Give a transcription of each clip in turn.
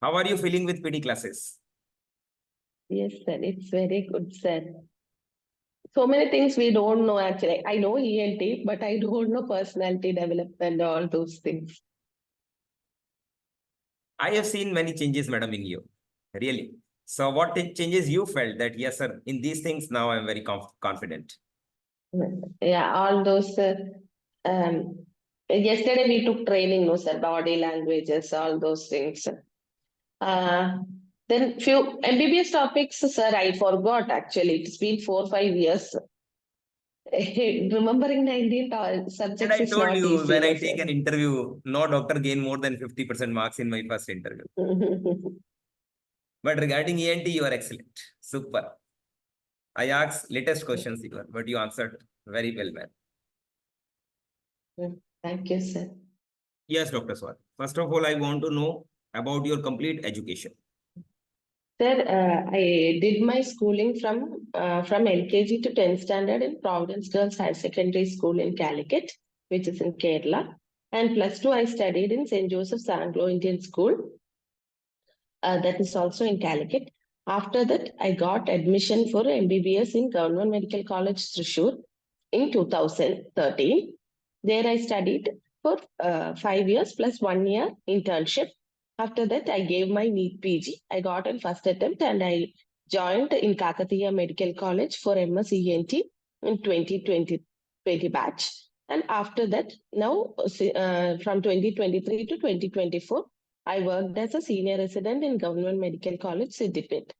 How are you feeling with PD classes? Yes, sir. It's very good, sir. So many things we don't know actually. I know ENT, but I don't know personality development, all those things. I have seen many changes, madam, in you. Really. So what changes you felt that, yes, sir, in these things now I'm very confident? Yeah, all those. Yesterday we took training, no, sir, body languages, all those things. Then few MBBS topics, sir, I forgot actually. It's been 4-5 years. Remembering 19 subjects And I is told not you, easy. when I take an interview, no doctor gain more than 50% marks in my first interview. But regarding ENT, you are excellent. Super. I asked latest questions, but you answered very well, man. Thank you, sir. Yes, Dr. Swat. First of all, I want to know about your complete education. Sir, I did my schooling from LKG to 10th standard in Providence Girls Higher Secondary School in Calicut, which is in Kerala. And +2, I studied in St. Joseph's Anglo-Indian School, that is also in Calicut. After that, I got admission for MBBS in Government Medical College, Thrissur in 2013. There I studied for 5 years plus 1 year internship. After that, I gave my NEET PG. I got in first attempt and I joined in Kakatiya Medical College for MS ENT in 2020 batch. And after that, now from 2023 to 2024, I worked as a senior resident in Government Medical College, Siddipet.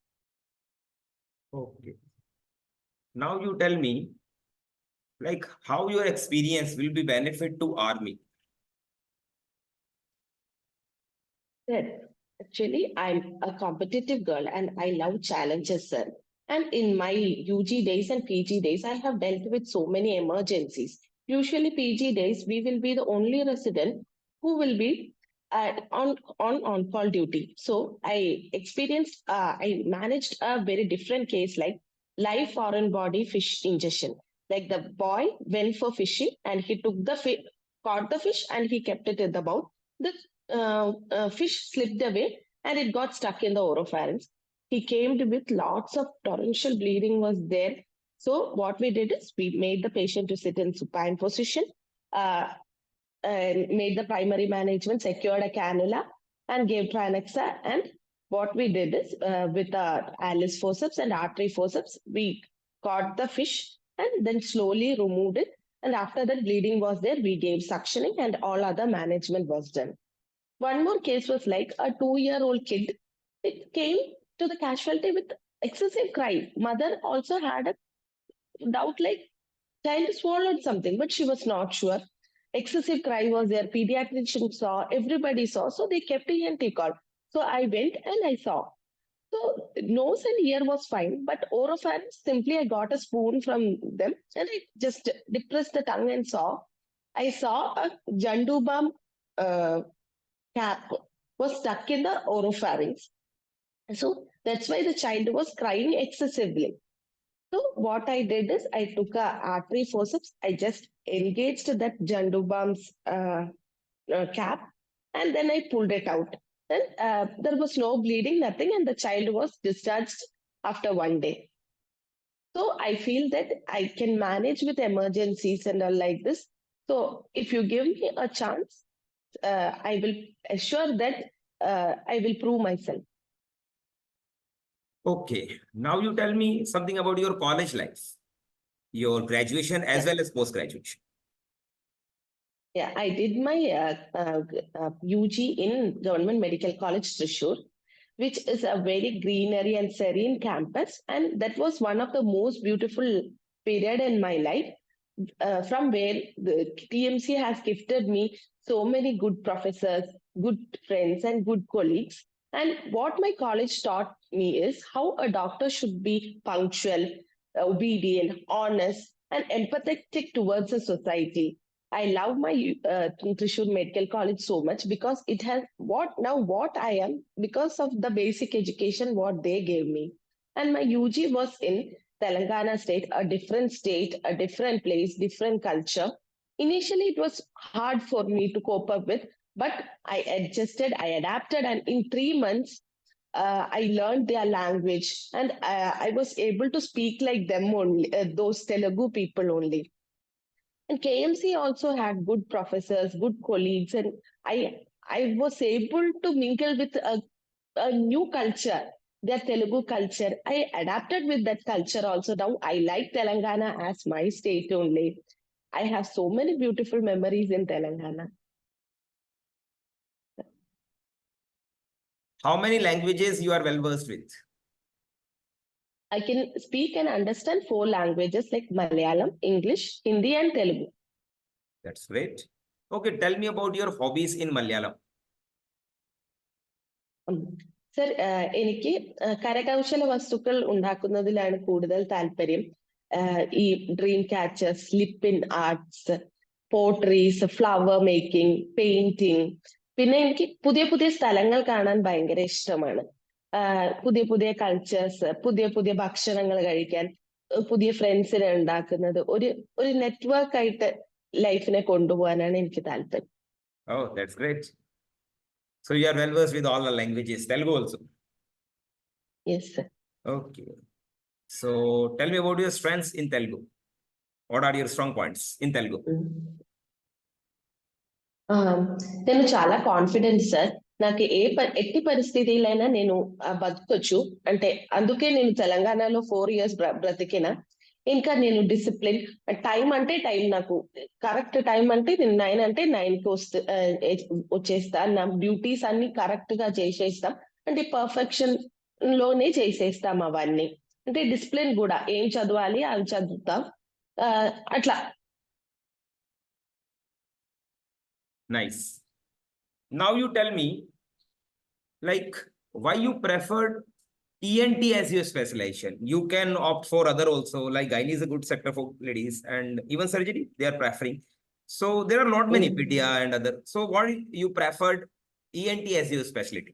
Okay. Now you tell me, like, how your experience will be benefit to army. Sir, actually, I'm a competitive girl and I love challenges, sir. And in my UG days and PG days, I have dealt with so many emergencies. Usually, PG days, we will be the only resident who will be on call duty. So I managed a very different case like live foreign body fish ingestion. Like the boy went for fishing and he took caught the fish and he kept it in the mouth. The fish slipped away and it got stuck in the oropharynx. He came with lots of torrential bleeding was there. So what we did is we made the patient to sit in supine position, and made the primary management, secured a cannula and gave Tranexa. And what we did is with the Alice forceps and artery forceps, we caught the fish and then slowly removed it. And after that bleeding was there, we gave suctioning and all other management was done. One more case was like a 2-year-old kid. It came to the casualty with excessive cry. Mother also had a doubt like child swallowed something, but she was not sure. Excessive cry was there. Pediatrician saw, everybody saw. So they kept ENT call. So I went and I saw. So nose and ear was fine, but oropharynx, simply I got a spoon from them and I just depressed the tongue and saw. I saw a Jandubam cap was stuck in the oropharynx. So that's why the child was crying excessively. So what I did is I took a artery forceps. I just engaged that Jandubam's cap and then I pulled it out. And there was no bleeding, nothing, and the child was discharged after 1 day. So I feel that I can manage with emergencies and all like this. So if you give me a chance, I will assure that I will prove myself. Okay. Now you tell me something about your college life, your graduation as well as post-graduation. Yeah, I did my UG in Government Medical College, Thrissur, which is a very greenery and serene campus. And that was one of the most beautiful period in my life, from where the TMC has gifted me so many good professors, good friends, and good colleagues. And what my college taught me is how a doctor should be punctual, obedient, honest, and empathetic towards the society. I love my Thrissur Medical College so much because it has what I am because of the basic education what they gave me. And my UG was in Telangana state, a different place, different culture. Initially, it was hard for me to cope up with, But I adjusted, I adapted, and in 3 months, I learned their language, and I was able to speak like them only, those Telugu people only. And KMC also had good professors, good colleagues, and I was able to mingle with a new culture, their Telugu culture. I adapted with that culture also. Now I like Telangana as my state only. I have so many beautiful memories in Telangana. How many languages you are well versed with? I can speak and understand 4 languages like Malayalam, English, Hindi, and Telugu. That's great. Okay, tell me about your hobbies in Malayalam. Sir എനിക്ക് കരകൗശല വസ്തുക്കൾ ഉണ്ടാക്കുന്നതിലാണ് കൂടുതൽ താല്പര്യം. ഈ dream catchers, lippan arts, potteries, flower making, painting. പിന്നെ എനിക്ക് പുതിയ പുതിയ സ്ഥലങ്ങൾ കാണാൻ ഭയങ്കര ഇഷ്ടമാണ്. പുതിയ പുതിയ കൾച്ചേഴ്സ്, പുതിയ പുതിയ ഭക്ഷണങ്ങൾ കഴിക്കാൻ, പുതിയ ഫ്രണ്ട്സിനെ ഉണ്ടാക്കുന്നത്, ഒരു നെറ്റ്വർക്ക് ആയിട്ട് ലൈഫിനെ കൊണ്ടുപോകാനാണ് എനിക്ക് താല്പര്യം. Oh, that's great. So you are well versed with all the languages, Telugu also. Yes, sir. Okay. So tell me about your strengths in Telugu. What are your strong points in Telugu? నేను చాలా confident sir. నాకు ఎట్టి పరిస్థితులైనా నేను బతకొచ్చు. అంటే అందుకే నేను తెలంగాణలో 4 years బ్రతికిన. ఇంకా నేను డిసిప్లిన్, టైం అంటే టైం, నాకు కరెక్ట్ టైం అంటే నేను 9 అంటే 9కి వచ్చేస్తా. నా డ్యూటీస్ అన్ని కరెక్ట్ గా చేసేస్తాం. అంటే పర్ఫెక్షన్ లోనే చేసేస్తాం అవన్నీ. అంటే డిసిప్లిన్ కూడా, ఏం చదవాలి అవి చదువుతాం అట్లా. Nice. Now you tell me, like, why you preferred ENT as your specialization. You can opt for other also, like gynae is a good sector for ladies, and even surgery they are preferring. So there are not many pedia and other. So why you preferred ENT as your specialty?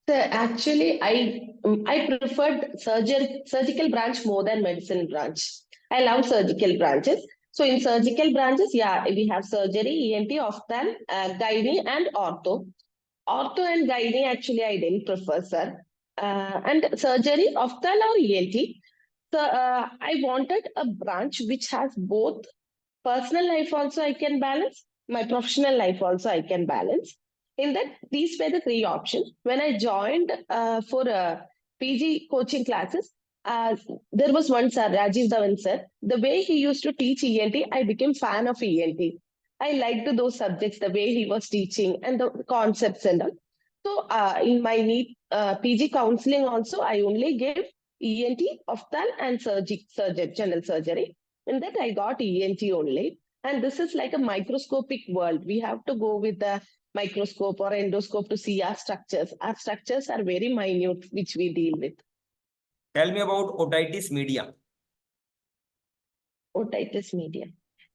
So actually, I preferred surgical branch more than medicine branch. I love surgical branches. So in surgical branches, yeah, we have surgery, ENT, ophthalm, gynae, and ortho. Ortho and gynae, actually, I didn't prefer, sir. And surgery, ophthalm or ENT. So I wanted a branch which has both personal life also I can balance, my professional life also I can balance. In that, these were the 3 options. When I joined for PG coaching classes, there was one sir, Rajiv Dhawan sir. The way he used to teach ENT, I became fan of ENT. I liked those subjects, the way he was teaching and the concepts and all. So in my NEET PG counseling also, I only gave ENT, ophthalm, and general surgery. In that, I got ENT only. And this is like a microscopic world. We have to go with the microscope or endoscope to see our structures. Our structures are very minute, which we deal with. Tell me about otitis media. Otitis media.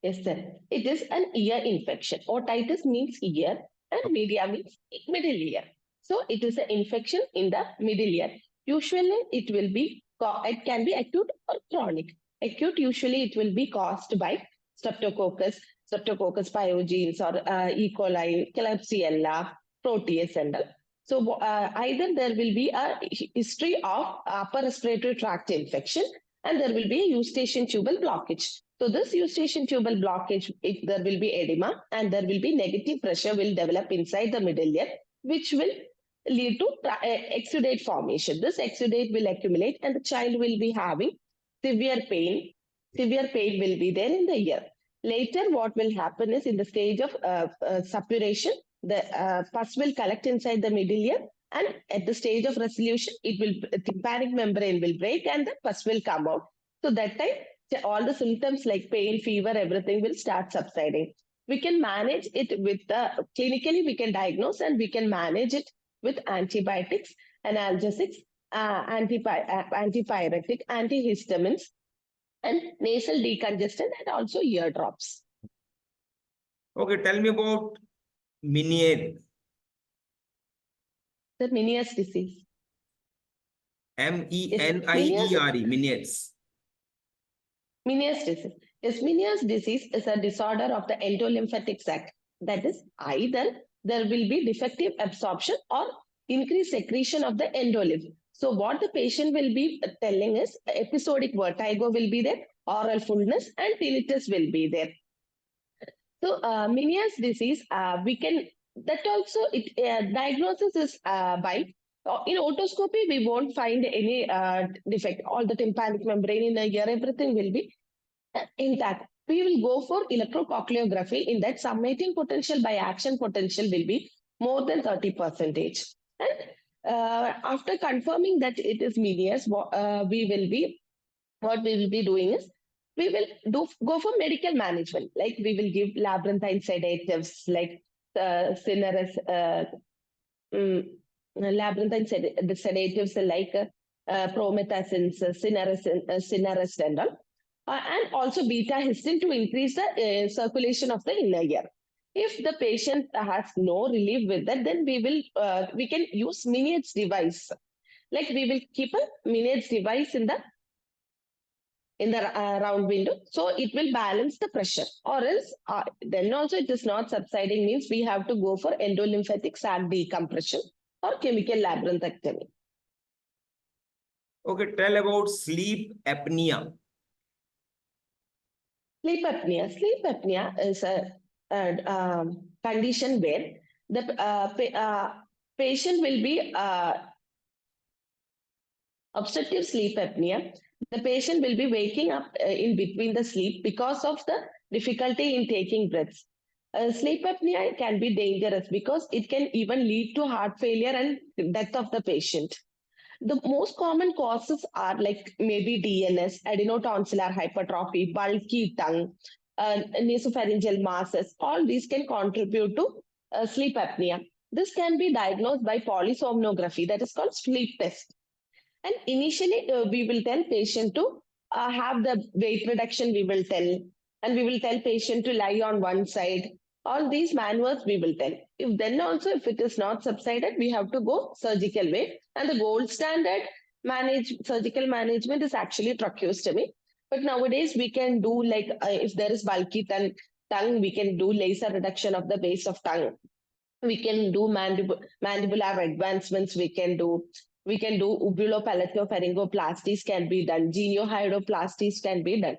Yes, sir. It is an ear infection. Otitis means ear and media means middle ear. So it is an infection in the middle ear. Usually it can be acute or chronic. Acute, usually it will be caused by Streptococcus pyogenes, or E. coli, Klebsiella, Proteus, and all. So either there will be a history of upper respiratory tract infection, and there will be a eustachian tubal blockage. So this eustachian tubal blockage, if there will be edema and there will be negative pressure will develop inside the middle ear, which will lead to exudate formation. This exudate will accumulate and the child will be having severe pain. Severe pain will be there in the ear. Later, what will happen is, in the stage of suppuration, the pus will collect inside the middle ear, and at the stage of resolution, tympanic membrane will break and the pus will come out. So that time, all the symptoms like pain, fever, everything will start subsiding. We can manage it with clinically, we can diagnose and we can manage it with antibiotics, analgesics, antipyretic, antihistamines, and nasal decongestant, and also ear drops. Okay, tell me about Meniere. The Meniere's disease. MENIERE, Meniere's. Meniere's disease. Yes, Meniere's disease is a disorder of the endolymphatic sac. That is, either there will be defective absorption or increased secretion of the endolymph. So what the patient will be telling is episodic vertigo will be there, oral fullness, and tinnitus will be there. So Meniere's disease, we can, that also, it diagnosis is by, in otoscopy, we won't find any defect. All the tympanic membrane in the ear, everything will be intact. We will go for electrocochleography. In that, summating potential by action potential will be more than 30%. And after confirming that it is Meniere's, what we will be doing is we will go for medical management. Like we will give labyrinthine sedatives like Cineres, labyrinthine sedatives like promethazine, Cineres and all. And also beta histone to increase the circulation of the inner ear. If the patient has no relief with that, then we can use Meniere's device. Like we will keep a Meniere's device in the round window, so it will balance the pressure. Or else, then also it is not subsiding, means we have to go for endolymphatic sac decompression or chemical labyrinthectomy. Okay, tell about sleep apnea. Sleep apnea. Sleep apnea is a condition where the patient will be obstructive sleep apnea. The patient will be waking up in between the sleep because of the difficulty in taking breaths. Sleep apnea can be dangerous because it can even lead to heart failure and death of the patient. The most common causes are like maybe DNS, adenotonsillar hypertrophy, bulky tongue, nasopharyngeal masses. All these can contribute to sleep apnea. This can be diagnosed by polysomnography, that is called sleep test. And initially, we will tell patient to have the weight reduction, we will tell, and we will tell patient to lie on one side. All these manuals we will tell. If then also, if it is not subsided, we have to go surgical way. And the gold standard surgical management is actually tracheostomy. But nowadays, we can do like, if there is bulky tongue, we can do laser reduction of the base of tongue. We can do mandibular advancements, we can do uvulopalatopharyngoplasties can be done, geniohydroplasties can be done.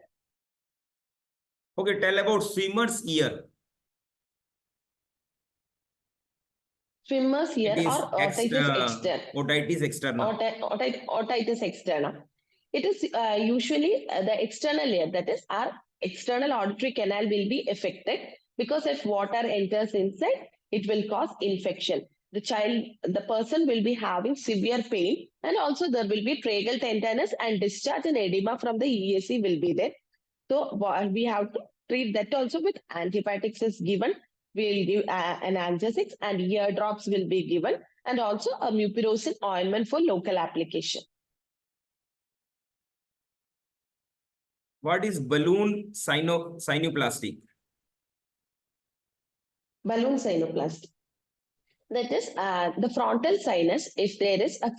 Okay, tell about swimmer's ear. Swimmer's ear or otitis externa. Otitis externa. Otitis externa. It is usually the external ear, that is our external auditory canal will be affected because if water enters inside, it will cause infection. The person will be having severe pain, and also there will be tracheal tenderness and discharge and edema from the EAC will be there. So we have to treat that also with antibiotics is given. We'll give analgesics and ear drops will be given, and also a mupirocin ointment for local application. What is balloon sinuplasty? Balloon sinuplasty. That is the frontal sinus. If there is a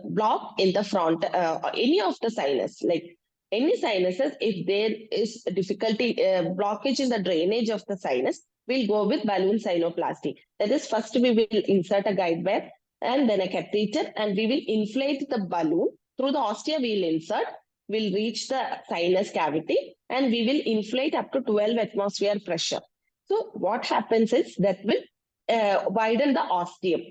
block in the front, any of the sinus, like any sinuses, if there is difficulty, blockage in the drainage of the sinus, we'll go with balloon sinuplasty. That is, first we will insert a guide wire and then a catheter, and we will inflate the balloon through the ostia. We'll insert, will reach the sinus cavity, and we will inflate up to 12 atmosphere pressure. So what happens is that will widen the ostium.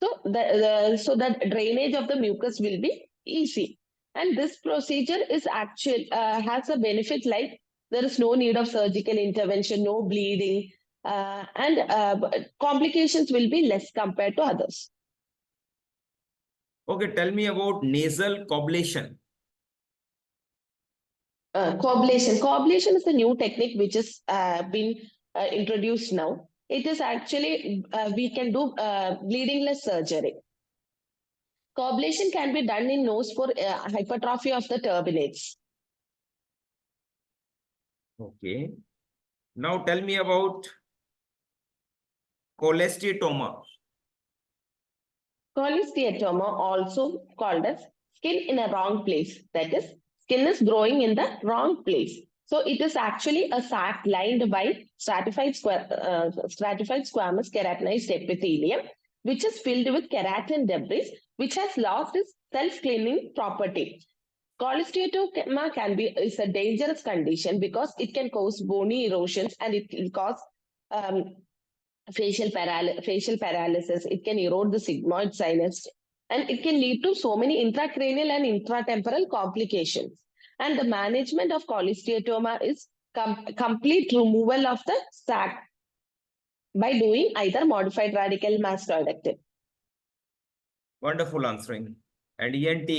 So the drainage of the mucus will be easy. And this procedure is actually has a benefit like there is no need of surgical intervention, no bleeding, and complications will be less compared to others. Okay, tell me about nasal coblation. Coblation. Coblation is a new technique which has been introduced now. It is actually, we can do bleedingless surgery. Coblation can be done in nose for hypertrophy of the turbinates. Okay. Now tell me about cholesteatoma. Cholesteatoma, also called as skin in a wrong place. That is, skin is growing in the wrong place. So it is actually a sac lined by stratified squamous keratinized epithelium, which is filled with keratin debris, which has lost its self-cleaning property. Cholesteatoma is a dangerous condition because it can cause bony erosions and it can cause facial paralysis. It can erode the sigmoid sinus, and it can lead to so many intracranial and intratemporal complications. And the management of cholesteatoma is complete removal of the sac by doing either modified radical mastoidectomy. Wonderful answering. And ENT,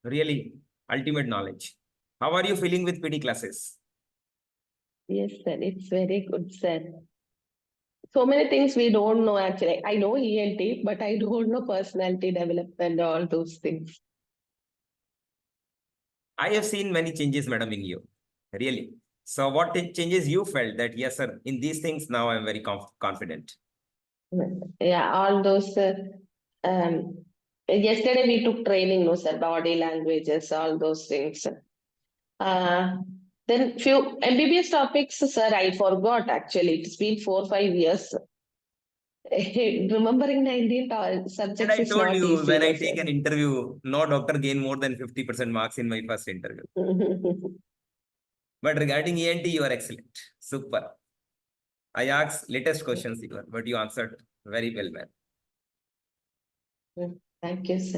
really ultimate knowledge. How are you feeling with PD classes? Yes, sir. It's very good, sir. So many things we don't know actually. I know ENT, but I don't know personality development, all those things. I have seen many changes, madam, in you. Really. So what changes you felt that, yes, sir, in these things now I'm very confident? Yeah, all those. Yesterday we took training, no, sir, body languages, all those things. Then few MPPS topics, sir, I forgot actually. It's been 4-5 years. Remembering 19 And subjects I is told not you, easy, when I no, take sir. an interview, no doctor gain more than 50% marks in my first interview. But regarding ENT, you are excellent. Super. I asked latest questions, but you answered very well, man. Thank you, sir.